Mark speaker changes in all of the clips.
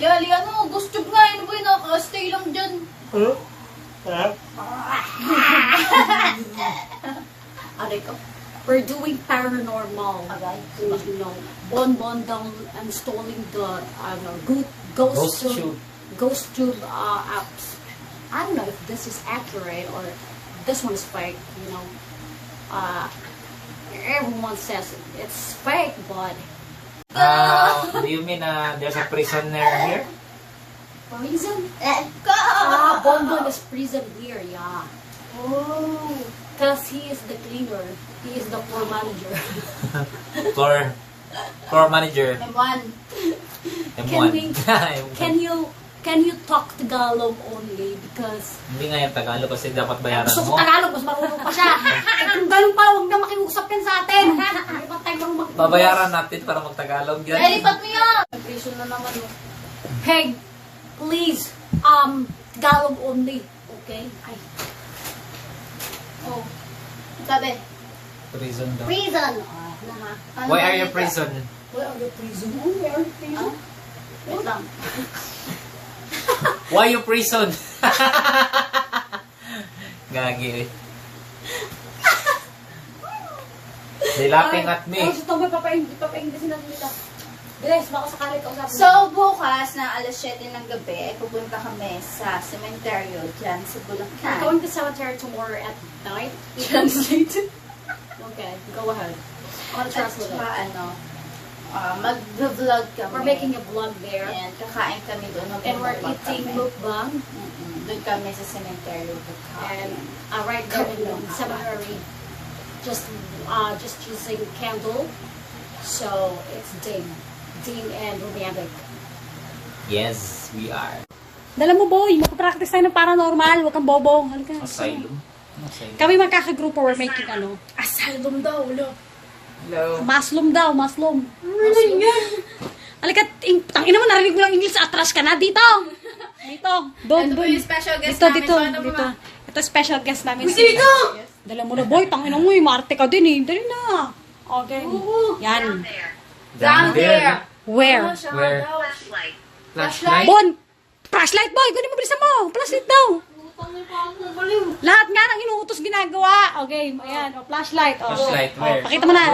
Speaker 1: Yali, ano, gusto nga, ano ba yun, nakaka-stay lang dyan.
Speaker 2: Huh? Ha?
Speaker 3: Aray ko. We're doing paranormal.
Speaker 1: Aray.
Speaker 3: You know, Bon down installing the ghost tube apps. I don't know if this is accurate or this one is fake. You know, everyone says it's fake, but
Speaker 2: Do you mean there's a prisoner here?
Speaker 3: prison.
Speaker 1: Go!
Speaker 3: Bon is prison here, yeah.
Speaker 1: Oh.
Speaker 3: Cause he is the cleaner. He is the floor manager.
Speaker 2: Floor manager.
Speaker 1: M1.
Speaker 2: M1.
Speaker 3: Can you talk Tagalog only because
Speaker 2: Hindi nga yung Tagalog kasi dapat bayaran
Speaker 3: gusto
Speaker 2: mo.
Speaker 3: ko Tagalog, mas marunong pa siya. Eh, kung ganun pa, huwag na makiusap yan sa atin. Hindi pa tayo marunong
Speaker 2: Babayaran natin para mag-Tagalog yan.
Speaker 1: Eh, lipat mo yan. Prison na naman. Oh.
Speaker 3: Hey, please, Tagalog only. Okay? Ay.
Speaker 1: Oh. Sabi.
Speaker 2: Prison daw.
Speaker 3: Prison.
Speaker 1: Ano
Speaker 2: Why
Speaker 1: ba
Speaker 2: are you
Speaker 1: yun?
Speaker 2: prison?
Speaker 3: Where are you prison? Oh, where are you prison?
Speaker 1: Wait lang.
Speaker 2: Why you prison? Gagi eh. They laughing at me.
Speaker 3: Ay, ito, may papainggisin natin nila. Bilis, baka sakali kausapin.
Speaker 1: So, bukas na alas 7 ng gabi, pupunta kami sa sementeryo dyan sa
Speaker 3: we're
Speaker 1: Bulacan.
Speaker 3: going to cemetery tomorrow at night.
Speaker 1: Translate.
Speaker 3: Okay, go ahead. I want to
Speaker 1: At
Speaker 3: translate
Speaker 1: saka,
Speaker 3: it.
Speaker 1: ano, mag-vlog kami.
Speaker 3: We're making a vlog there.
Speaker 1: And kakain kami doon.
Speaker 3: And we're
Speaker 1: Mag-vlog
Speaker 3: eating
Speaker 1: kami.
Speaker 3: mukbang.
Speaker 1: Doon kami sa sementeryo.
Speaker 3: And right there in the seminary, just using candle. So it's dim and romantic.
Speaker 2: Yes, we are.
Speaker 3: Dala mo, boy. Magpa-practice tayo ng paranormal. Huwag kang bobo. Halika.
Speaker 2: Asylum. Asylum.
Speaker 3: Kami magkakagrupo. We're making asylum daw.
Speaker 2: Hello.
Speaker 3: Maslum daw. Maslum. Ano yan? Halika. Tangina mo, narinig mo lang English. Atras ka na. Dito. Dito. Doon.
Speaker 1: Ito po yung special guest
Speaker 3: Dito,
Speaker 1: namin.
Speaker 3: dito.
Speaker 1: Paano ba
Speaker 3: Dito.
Speaker 1: ma-
Speaker 3: Ito special guest namin.
Speaker 1: Dito!
Speaker 3: Dala mo na, boy. Tangina mo, Marte ka din eh. Dali na. Okay. Yan.
Speaker 1: Down there.
Speaker 3: Where?
Speaker 2: Where? Flashlight.
Speaker 3: Bon! Flashlight, boy! Kunin mo, bilisan mo! Flashlight daw! Lahat nga ng inuutos ginagawa. Okay, ayan. O, flashlight. O.
Speaker 2: Flashlight,
Speaker 3: O,
Speaker 2: where?
Speaker 3: pakita mo na.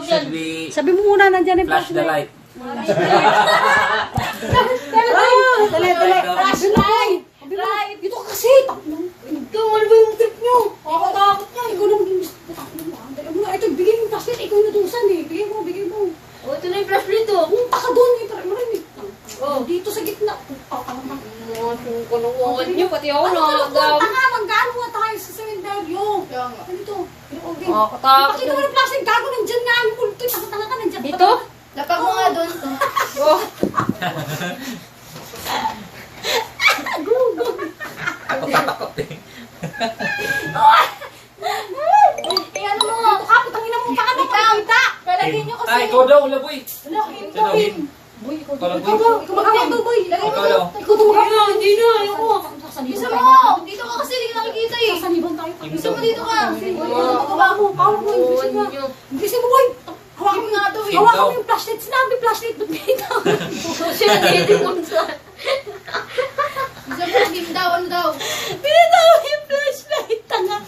Speaker 2: Should we
Speaker 3: Sabi mo muna, nandyan yung
Speaker 2: flash the
Speaker 3: flashlight.
Speaker 2: light?
Speaker 3: Dali. Flashlight! Flashlight! Dito ka kasi! Ito, ano ba yung trip nyo? Takot niya. Ikaw lang yung dali mo na. Ito, bigay mo yung flashlight. Ikaw yung natusan eh. Bigay mo.
Speaker 1: Oh, ito na yung flashlight oh.
Speaker 3: Punta ka doon eh. Para marinig. Dito sa gitna.
Speaker 1: Kulungan niyo, pati ako
Speaker 3: Ano
Speaker 1: na.
Speaker 3: punta ka? Magkano nga tayo sa sementeryo?
Speaker 1: Kaya nga.
Speaker 3: Ganito. Okay.
Speaker 1: Nakakatakot.
Speaker 3: Pakita mo yung plastic. Gago nandyan nga. Yung multo. Takot-tanga ka nandyan.
Speaker 1: Dito? Lapag mo nga doon. Oh.
Speaker 2: Ako tatakot eh.
Speaker 3: Eh ano mo? Ka, putangin mo. Baka na pakita.
Speaker 1: Lalagyan niyo kasi.
Speaker 2: Ay, ikaw daw, laboy.
Speaker 3: Lalagyan
Speaker 2: Ikaw daw, Hin.
Speaker 3: Boy, ikaw
Speaker 2: Ikaw
Speaker 3: daw.
Speaker 2: lang,
Speaker 3: Ikaw daw. Ikaw magkakaw daw, boy.
Speaker 2: Ikaw daw.
Speaker 3: Ikaw daw.
Speaker 1: Hindi na. Ayoko. Bisa mo. Dito ka kasi hindi ka nakikita eh.
Speaker 3: Sasaniban tayo.
Speaker 1: Bisa mo dito ka.
Speaker 3: Boy, hawak mo. Hawak mo. Bilisan mo, boy. Hawakan mo nga daw.
Speaker 2: Hin
Speaker 3: Hawakan
Speaker 2: daw.
Speaker 3: mo yung flashlight. Sinabi flashlight. Ba't ganito?
Speaker 1: Siya nandito mo sa. Bisa mo, game daw. Ano daw?
Speaker 3: Pinatawa yung flashlight. Tanga.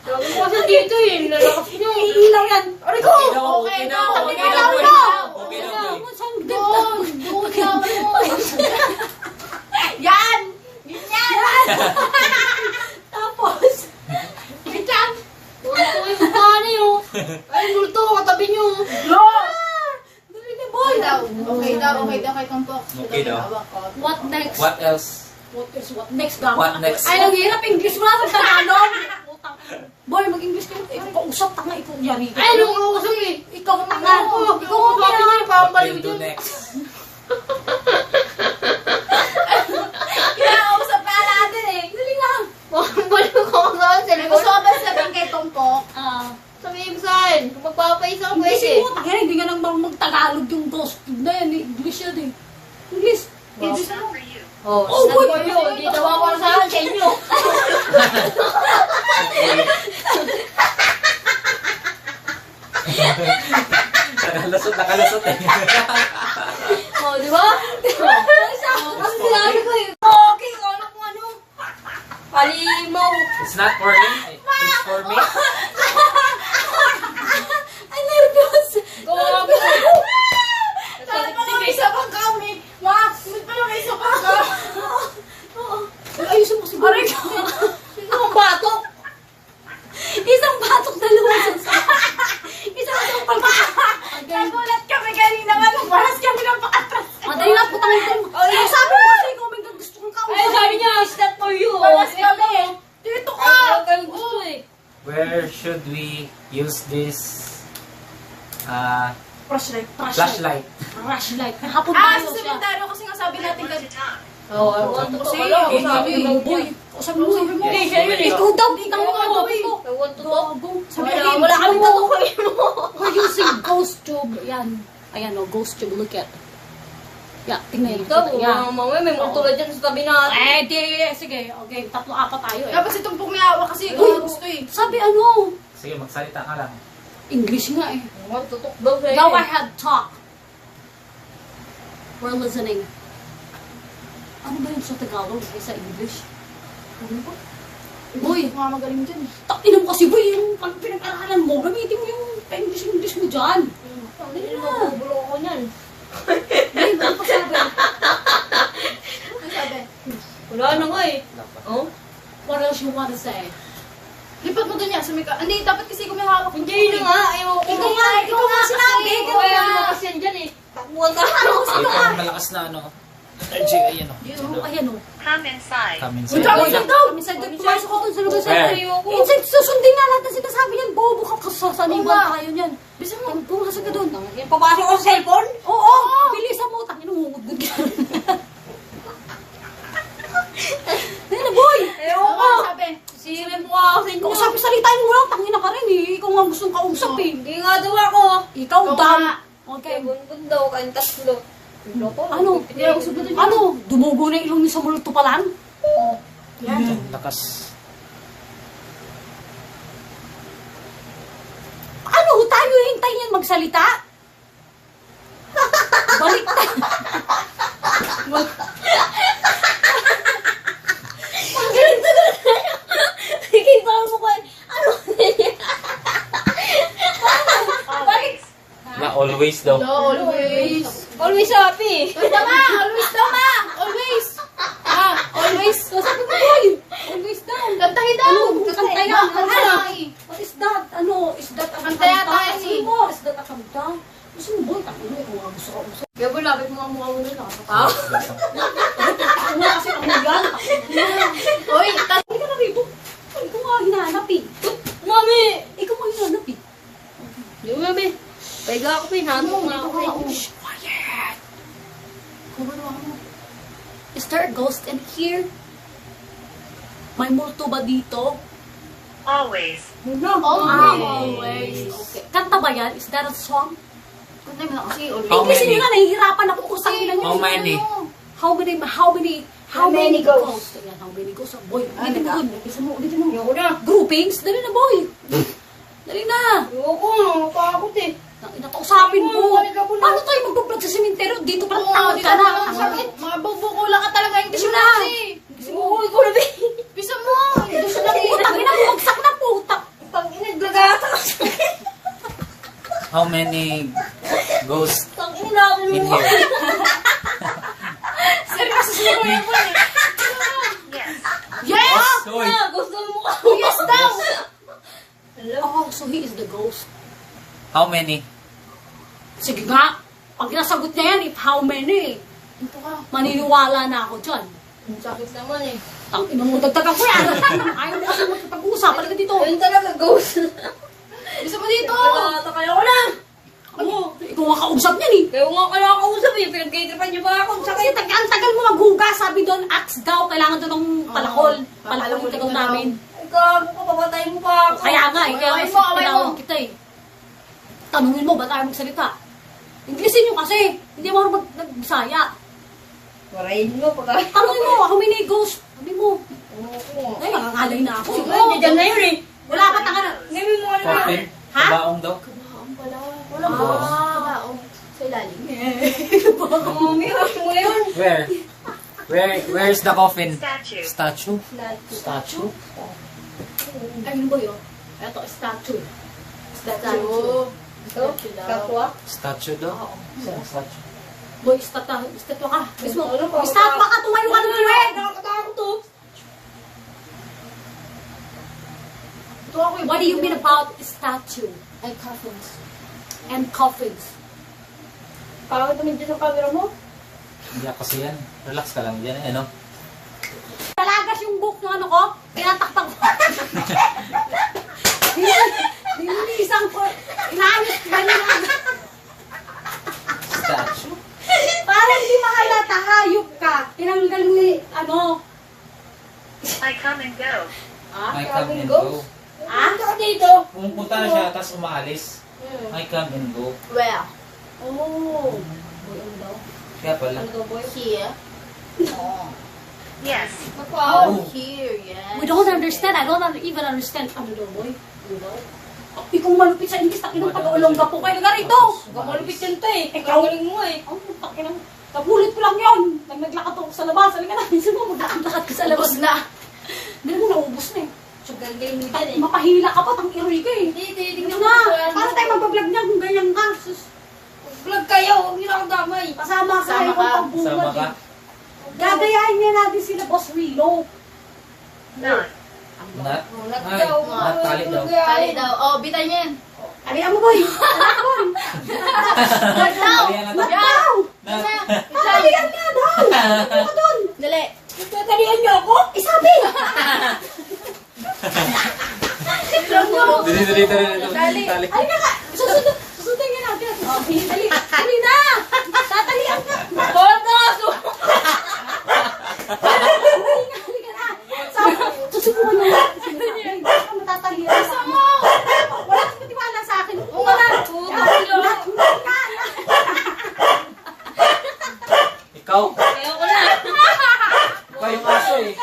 Speaker 1: Sabi ko kasi dito eh. Nilalakas niyo.
Speaker 3: Iilaw yan. Aray ko!
Speaker 2: Okay daw. Okay daw.
Speaker 3: Iilaw
Speaker 2: boy.
Speaker 3: mo!
Speaker 2: Okay daw, boy.
Speaker 1: Doon. Doon daw. Yan. Yan.
Speaker 3: Tapos,
Speaker 1: Wait lang. Multo yung mukha niyo. Ay, multo. Katabi niyo.
Speaker 3: dali na, boy.
Speaker 1: Okay daw kay Kampok.
Speaker 2: Okay daw.
Speaker 3: What next?
Speaker 2: What else?
Speaker 3: What next, gago?
Speaker 2: What next?
Speaker 3: Ay, ang hirap. English mo na sa Tagalog. Boy, mag-English ka. Ikaw kausap, tanga. Ikaw yari.
Speaker 1: Ay, nung kausap eh.
Speaker 3: Ikaw ang tanga. Ikaw ang
Speaker 1: Bakit
Speaker 3: tanga.
Speaker 1: niyo
Speaker 2: What
Speaker 1: pambaliw
Speaker 2: will do
Speaker 1: dyan?
Speaker 2: next?
Speaker 1: Kinausap ka natin eh.
Speaker 3: Dali lang.
Speaker 1: Pambaliw ko saan sa likod. Gusto ko ba sabihin kay Kampok? Sabihin saan? Kung magpapaisa ko
Speaker 3: English
Speaker 1: pwede.
Speaker 3: mo. Tanga, hindi nga nang mag-Tagalog yung dos. Na yan, English yan eh. English.
Speaker 1: English mo.
Speaker 3: Oh,
Speaker 1: Sabi ko yun, hindi daw ako saan sa inyo.
Speaker 2: Nakalusot eh.
Speaker 1: Oh, di ba?
Speaker 2: It's not for him. It's for me.
Speaker 3: Ay, nervous!
Speaker 1: Sabi pa lang isa pang kami. Ma, may pa lang isa pang kami.
Speaker 3: Ayusin mo si Boy.
Speaker 1: Isang batok.
Speaker 3: Isang batok na lumasan sa... Isang palpak.
Speaker 1: Nagulat kami kanina nga. Paras kami ng pakatras.
Speaker 3: Madali na, putangin ko. Ay, sabi mo kasi ikaw may gusto kong kausap.
Speaker 1: Ay, sabi niya, it's not for you. Paras kami. Dito ka. Ay, gusto eh.
Speaker 2: Where should we use this
Speaker 3: Flashlight.
Speaker 2: flashlight?
Speaker 3: Flashlight. Hapon
Speaker 1: Ah,
Speaker 3: tayo
Speaker 1: sa
Speaker 3: siya.
Speaker 1: sementaryo kasi nga sabi natin kanina.
Speaker 3: Oo, I want to talk. Sabi mo, boy. Sabi mo,
Speaker 1: Hindi, siya yun eh.
Speaker 3: ikaw daw, ikaw nga daw.
Speaker 1: I want to talk.
Speaker 3: Sabi
Speaker 1: Wala,
Speaker 3: mo,
Speaker 1: wala kami tatukay mo.
Speaker 3: we're using ghost tube. Yan. Ayan o, ghost tube. Look at. Yeah, tingnan yun.
Speaker 1: Ikaw,
Speaker 3: Yan.
Speaker 1: mamaya may mga tulad dyan sa tabi natin.
Speaker 3: Eh, di. Sige, okay. Tatlo-apat tayo eh.
Speaker 1: Tapos itong pumiawa kasi ikaw ang gusto eh.
Speaker 3: Sabi ano?
Speaker 2: Sige, magsalita ka lang.
Speaker 3: English nga eh.
Speaker 1: I want to talk daw sa'yo.
Speaker 3: Go ahead, talk. We're listening. Ano ba yun sa Tagalog eh, sa English? Ano ba? Boy,
Speaker 1: Mga magaling dyan eh.
Speaker 3: takinan mo kasi boy, yung pag pinag-aralan mo, gamitin mo yung English mo dyan.
Speaker 1: Hindi na mabubulo ako niyan.
Speaker 3: Boy, ano pa sabi?
Speaker 1: Ano sabi? Wala na nga eh. Oh?
Speaker 3: What else you wanna say?
Speaker 1: Lipat mo doon yan. Hindi, dapat kasi kung may hawak. Hindi na nga. Ayaw ko.
Speaker 3: Ikaw nga sinabi.
Speaker 1: Ikaw nga malakas yan dyan eh. Takbuhan ka.
Speaker 2: Ito ang malakas na ano. Energy, ayan o.
Speaker 3: Ayan o.
Speaker 4: Come inside.
Speaker 2: Come
Speaker 3: Uy,
Speaker 2: inside.
Speaker 3: tawag daw! Minsan doon, pumasok ako doon sa lugar sa
Speaker 2: Where?
Speaker 3: Minsan, susundin na lahat ng sinasabi niyan. Bobo ka kasasaniban
Speaker 1: Oo nga.
Speaker 3: tayo niyan. Bisa mo, pumasok ka doon.
Speaker 1: Papasok ko sa cellphone?
Speaker 3: Oo, bilisan mo. Tangin, umungudgud ka. Ayun na, boy!
Speaker 1: Ayaw ko. Sabi. Sisirin mo ako sa inyo.
Speaker 3: Kung sabi salitain mo lang, tangin na ka rin eh. Ikaw nga gustong kausap eh.
Speaker 1: Hindi nga daw ako.
Speaker 3: Ikaw
Speaker 1: Ikaw
Speaker 3: dam.
Speaker 1: nga.
Speaker 3: Okay.
Speaker 1: Bunbun daw. Kain tatlo.
Speaker 3: Ano? Ano? Dumugo na ilong niyo sa multo pa lang?
Speaker 2: Yan. Lakas.
Speaker 3: Ano? Tayo hintayin yan magsalita? Balik tayo.
Speaker 1: Nakikita mo ko. Ano? Bakit?
Speaker 2: Na always daw.
Speaker 1: Always. Always happy. Tama! Always tama! Always! Ah, always.
Speaker 3: Sabi mo, boy. Always daw.
Speaker 1: Kantahin daw.
Speaker 3: Kanta yan. What is that? Ano? Is that a
Speaker 1: Kanta yata
Speaker 3: kanta?
Speaker 1: yan
Speaker 3: Sabi
Speaker 1: eh.
Speaker 3: mo, is that a kanta? Gusto mo, boy. Tapos mo, kung gusto ka gusto.
Speaker 1: Gabo, lapit mo ang mukha mo nun.
Speaker 3: Ah? Ako nga kasi ang yan.
Speaker 1: Hoy,
Speaker 3: Hindi ka na rito. Ikaw nga hinahanap eh.
Speaker 1: Mami!
Speaker 3: Ikaw nga hinahanap eh.
Speaker 1: Yung mami. Paiga ako, pinanong nga ako.
Speaker 3: Shh, quiet. Is there a ghost in here? May multo ba dito?
Speaker 4: Always.
Speaker 3: Always. Okay. Kanta ba yan? Is that a song?
Speaker 1: Kantay mo na kasi.
Speaker 2: How
Speaker 3: English
Speaker 2: many?
Speaker 3: nyo na, nahihirapan ako kung saan nila
Speaker 2: How many?
Speaker 3: How many
Speaker 1: ghosts?
Speaker 3: ghosts? Ayan, how many ghosts? Boy, dito mo. Dito mo, dito mo.
Speaker 1: Ayoko na.
Speaker 3: Groupings? Dali na, boy. Dali na.
Speaker 1: Ayoko, nakakakot eh.
Speaker 3: Nakausapin mo.
Speaker 1: Ayoko, wala.
Speaker 3: Paano tayo magbablog sa sementeryo? Dito pa lang
Speaker 1: Oo,
Speaker 3: tawag
Speaker 1: dito
Speaker 3: ka na.
Speaker 1: pa lang sakit. Mga bubukula ka talaga. Hindi
Speaker 3: Gusto
Speaker 1: siya
Speaker 3: na.
Speaker 1: kasi. Oo, ikaw na ba? Bisa mo. Hindi siya na.
Speaker 3: Putang ina, bumagsak na putak.
Speaker 1: Pag inaglagata ka sa
Speaker 2: How many ghosts
Speaker 1: Pag inilapin
Speaker 2: in
Speaker 1: mo.
Speaker 2: here?
Speaker 1: Seryoso siya mo yun.
Speaker 4: Yes.
Speaker 1: Yes!
Speaker 2: Hoy!
Speaker 1: Gusto mo ka. Yes daw.
Speaker 3: Oh, so he is the ghost.
Speaker 2: How many?
Speaker 3: Sige nga. Pag nasagot niya yan, if how many,
Speaker 1: Ito ka.
Speaker 3: maniniwala na ako dyan.
Speaker 1: Ang sakit naman eh.
Speaker 3: Ang ina mo, dagdagan ko yan. Ayaw mo kasi magpag-usap. Halika dito.
Speaker 1: Ayun talaga, ghost. Bisa mo dito. Kaya ko na.
Speaker 3: Ano? Ikaw nga kausap niyan eh.
Speaker 1: Kaya nga kaya kausap eh. Pinagkaitripan niyo ba ako?
Speaker 3: Kasi ang tagal mo maghugas. Sabi doon, axe daw. Kailangan doon ng palakol. Palakol yung tagal namin.
Speaker 1: Ikaw, papapatay mo pa ako.
Speaker 3: Kaya nga eh. Kaya
Speaker 1: Away
Speaker 3: kasi
Speaker 1: mo, away mo.
Speaker 3: tinawag kita eh. Tanungin mo, ba't ayaw magsalita? Inglesin nyo kasi. Hindi mo mag-Bisaya.
Speaker 1: Warayin mo pag
Speaker 3: Tanungin mo, how many ghosts? Sabi mo.
Speaker 1: Oo.
Speaker 3: Ay, nangangalay na ako.
Speaker 1: Hindi dyan na yun eh.
Speaker 3: Wala ka tanga na.
Speaker 1: Ngayon mo ano na.
Speaker 2: Coffin?
Speaker 3: Ha?
Speaker 2: Kabaong daw?
Speaker 1: Walang
Speaker 3: Ah.
Speaker 1: ghost. Kabaong. Sa ilalim. Mami, mo yun.
Speaker 2: Where? Where's the coffin?
Speaker 4: Statue.
Speaker 2: Statue? Statue?
Speaker 3: Ayun ba yun? Ito, statue.
Speaker 1: Ito? Kapwa?
Speaker 2: Statue daw?
Speaker 3: Oo.
Speaker 2: Statue.
Speaker 3: Boy, statue ka. Mismo,
Speaker 1: Ano pa?
Speaker 3: statue ka, tumayo ka ng tuwid.
Speaker 1: Nakakatakot to. Ito ako yung...
Speaker 3: What do you mean about statue
Speaker 1: Ay, coffins.
Speaker 3: and coffins?
Speaker 1: Pangit naman dyan sa camera mo.
Speaker 2: Hindi kasi yan. Relax ka lang dyan, ano?
Speaker 3: Talagas yung book ng ano ko, tinataktak ko. Dinilisan ko. Inaayos ba nila?
Speaker 2: Statue?
Speaker 3: Para hindi mahalata, hayop ka. Tinanggal mo yung, ano,
Speaker 4: I come and go.
Speaker 2: I come and go.
Speaker 1: Punta ka dito.
Speaker 2: Pumupunta na siya, tapos umaalis. I come and go.
Speaker 1: Where?
Speaker 3: oh. Boy, ano daw?
Speaker 2: Kaya pala.
Speaker 3: Ano daw, boy?
Speaker 1: Here. Oh.
Speaker 4: Yes.
Speaker 1: Oh, here, yes.
Speaker 3: We don't understand. I don't even understand. Ano daw, boy? Ano daw? Ikaw malupit sa English, takin ng pag-ulongga po kayo. Nga rito!
Speaker 1: Malupit yan to eh.
Speaker 3: Ikaw.
Speaker 1: Galing mo eh.
Speaker 3: Oh, takin ng... Kabulit ko lang yun. Naglakad ako sa labas. Sabi ka na, minsan mo maglakad-lakad ka sa labas.
Speaker 1: Ubus na.
Speaker 3: Hindi mo naubos na eh.
Speaker 1: So, galing mo dyan eh.
Speaker 3: Mapahila ka pa, tang iroy ka eh.
Speaker 1: Hindi,
Speaker 3: Tingnan na, para tayo magbablog niya kung ganyan ka. Sus,
Speaker 1: Vlog kayo, huwag nyo na akong damay.
Speaker 3: pasama ka,
Speaker 1: Sama
Speaker 3: ikaw
Speaker 1: ka.
Speaker 3: pang buwan.
Speaker 2: Sama ka?
Speaker 3: Gagayahin niya natin sila, Boss Rilo.
Speaker 4: Not.
Speaker 2: Nat?
Speaker 1: Nat
Speaker 2: Ay,
Speaker 1: daw.
Speaker 2: nat, tali daw.
Speaker 1: Tali daw. Oh, bitay niya yan.
Speaker 3: Alihan mo, boy. Alihan mo.
Speaker 1: Nat daw.
Speaker 2: Alihan na
Speaker 3: Nat
Speaker 2: to.
Speaker 3: daw.
Speaker 2: Nat.
Speaker 3: Alihan niya daw. Ano ka dun?
Speaker 1: Dali.
Speaker 3: Tutalihan niyo ako? Isabi.
Speaker 2: Dito.
Speaker 1: Dali.
Speaker 2: Tali.
Speaker 3: Halika ka. Susundin niya natin. Oh, dali. Dali na. Tatalihan ka.
Speaker 1: Bonus!
Speaker 3: Halika na. Susubukan niya. Hindi ka matatalihan. Gusto mo. Wala kang patiwala sa akin. Wala.
Speaker 2: Ikaw?
Speaker 1: Ayaw ko na.
Speaker 2: Ikaw yung aso eh.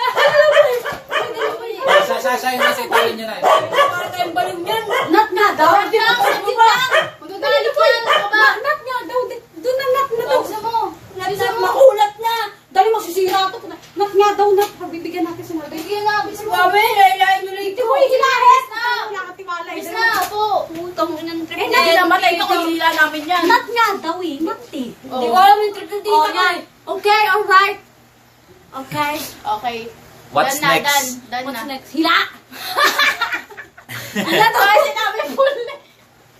Speaker 2: Sasayin na sa italin niya na.
Speaker 1: Para tayong baliw niyan.
Speaker 3: Nat nga daw.
Speaker 1: Sabit lang. Magagalit ka. Ano ba?
Speaker 3: Nat nga daw. Doon na nat na daw.
Speaker 1: Bisa mo.
Speaker 3: Bisa mo. Makulat na. Dahil masisira ito. Nat nga daw. Nat. Pagbibigyan natin si Nat.
Speaker 1: Bigyan na. Bisa mo. Mami, lahilahin nyo lang ito.
Speaker 3: Hindi mo ihilahis.
Speaker 1: Na.
Speaker 3: Wala ka tiwala.
Speaker 1: Bis na. Po. Putang inang trip.
Speaker 3: Eh,
Speaker 1: Hindi
Speaker 3: Nat.
Speaker 1: namatay ito kung hila namin yan.
Speaker 3: Nat nga daw eh. Nat eh.
Speaker 1: Hindi ko alam yung trip ng tita
Speaker 3: Oh,
Speaker 1: ko
Speaker 3: yan.
Speaker 1: eh.
Speaker 3: Okay, alright. Okay.
Speaker 1: Okay.
Speaker 2: What's
Speaker 1: Done na,
Speaker 2: next?
Speaker 1: Done
Speaker 3: What's
Speaker 1: na.
Speaker 3: next? Hila!
Speaker 1: Hila to kasi namin full.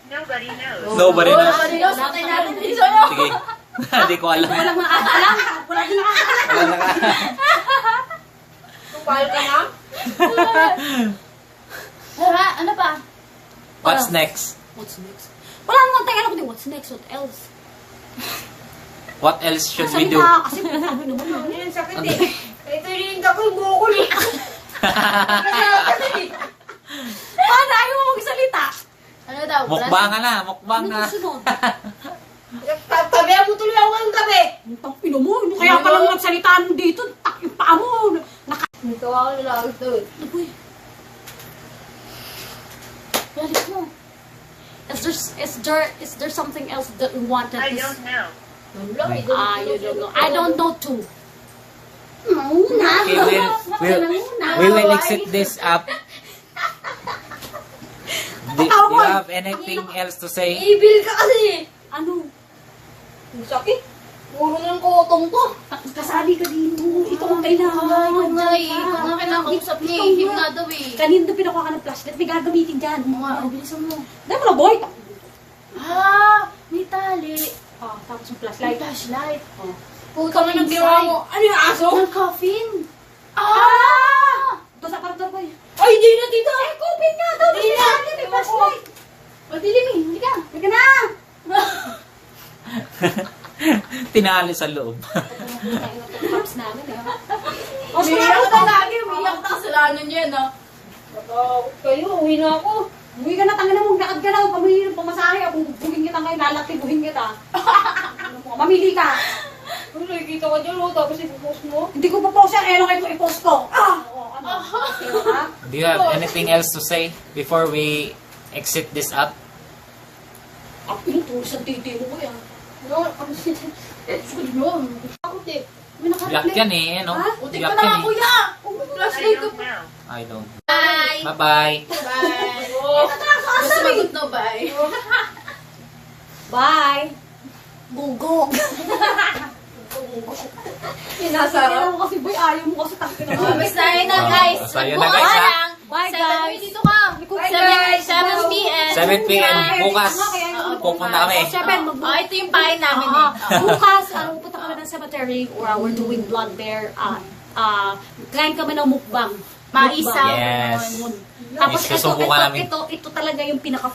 Speaker 4: Nobody knows.
Speaker 2: Nobody knows.
Speaker 1: Nobody knows. Patay natin yung iso nyo.
Speaker 2: Sige. Hindi ko alam.
Speaker 3: Walang nakakalam. Wala din nakakalam.
Speaker 2: Wala na ka.
Speaker 1: Tupal ka na? Ha? Ano pa?
Speaker 2: What's next?
Speaker 3: What's next? Wala naman tayo alam ko din. What's next? What else?
Speaker 2: What else should we do?
Speaker 3: Salita kasi sabi naman.
Speaker 1: Yan, sakit eh. Ito yung ko yung bukol eh.
Speaker 3: Paano ayaw mo magsalita?
Speaker 1: Ano daw?
Speaker 2: Mukbang ka na. Mukbang
Speaker 3: Ano
Speaker 2: na.
Speaker 3: susunod?
Speaker 1: Tabihan mo tuloy ako ng tabi.
Speaker 3: Ang tangpino mo. Ano kaya ka lang nagsalitaan dito? Tak yung paa mo.
Speaker 1: Ito ako nilalagay to eh.
Speaker 3: Ano boy? Galit mo. Is there something else that we wanted
Speaker 4: I
Speaker 3: to
Speaker 4: don't know.
Speaker 1: Yun lang eh.
Speaker 3: you don't know. I don't know too. Muna.
Speaker 2: Okay, we will exit this up. Do you have anything else to say?
Speaker 1: Ibil ka kasi.
Speaker 3: Ano?
Speaker 1: Ang sakit. Puro ng kotong to.
Speaker 3: Kasabi ka dito. Ito ang kailangan.
Speaker 1: Ay, ikaw na kinakausap niya eh. Him nga daw eh.
Speaker 3: Kanina daw pinakuha ka ng flashlight. May gagamitin dyan.
Speaker 1: Mga, bilisan mo.
Speaker 3: Dahil mo na, boy.
Speaker 1: Ah, may tali.
Speaker 3: Oh, tapos yung
Speaker 1: Light.
Speaker 3: flashlight.
Speaker 1: Flashlight.
Speaker 3: Oh.
Speaker 1: Puta mo nang ginawa mo. Ano yung aso? Ng coffin. Ah!
Speaker 3: Doon sa aparador, boy.
Speaker 1: Ay, hindi na dito.
Speaker 3: Eh, coffin nga daw.
Speaker 1: Hindi na.
Speaker 3: May flashlight.
Speaker 1: Madilim eh. Hindi ka.
Speaker 3: Halika na.
Speaker 2: Tinali sa loob.
Speaker 3: Props namin eh.
Speaker 1: Umiyak ka lagi. Umiyak ka. Kasalanan niya no. Natakot kayo. Uwi na ako.
Speaker 3: Uwi ka na, tangin na mong lakad ka na. Pamili ng pamasahe. Kung buhin kita ngayon, lalatibuhin kita. Mamili ka.
Speaker 1: Ano nakikita ka dyan, oh, tapos ipopost mo?
Speaker 3: Hindi ko pa-post yan. Ano kayo i-post ko? Ano? Ha?
Speaker 2: Do you have anything else to say before we exit this up?
Speaker 3: Ang pinuturo sa titi mo ko yan.
Speaker 1: No, ano siya? Gusto nyo. Takot eh.
Speaker 3: May
Speaker 2: Yak
Speaker 3: nakareply.
Speaker 2: yan eh, ano?
Speaker 3: Ha?
Speaker 1: Utik
Speaker 2: Yak
Speaker 1: ka na
Speaker 2: yan
Speaker 1: nga,
Speaker 2: eh.
Speaker 1: kuya!
Speaker 4: I
Speaker 1: Flashlight ko
Speaker 4: don't
Speaker 1: pa.
Speaker 4: know.
Speaker 2: I don't.
Speaker 1: Bye!
Speaker 2: Bye-bye.
Speaker 1: Bye! Sumagot na, bye!
Speaker 3: Bye! Gugog! Alam mo kasi, boy, ayaw mo kasi takti na.
Speaker 1: Basta yun na, guys.
Speaker 2: Basta yun na, guys, ha?
Speaker 3: Bye, guys!
Speaker 1: Dito ka! 7 p.m.
Speaker 2: 7 p.m. bukas. Pupunta kami.
Speaker 3: Siyempre,
Speaker 1: Ito yung pain namin
Speaker 3: bukas, pupunta kami ng cemetery or we're doing blood there. Kain kami ng mukbang.
Speaker 1: Maisa.
Speaker 2: Yes.
Speaker 3: Tapos
Speaker 2: Susubukan namin.
Speaker 3: ito talaga yung pinaka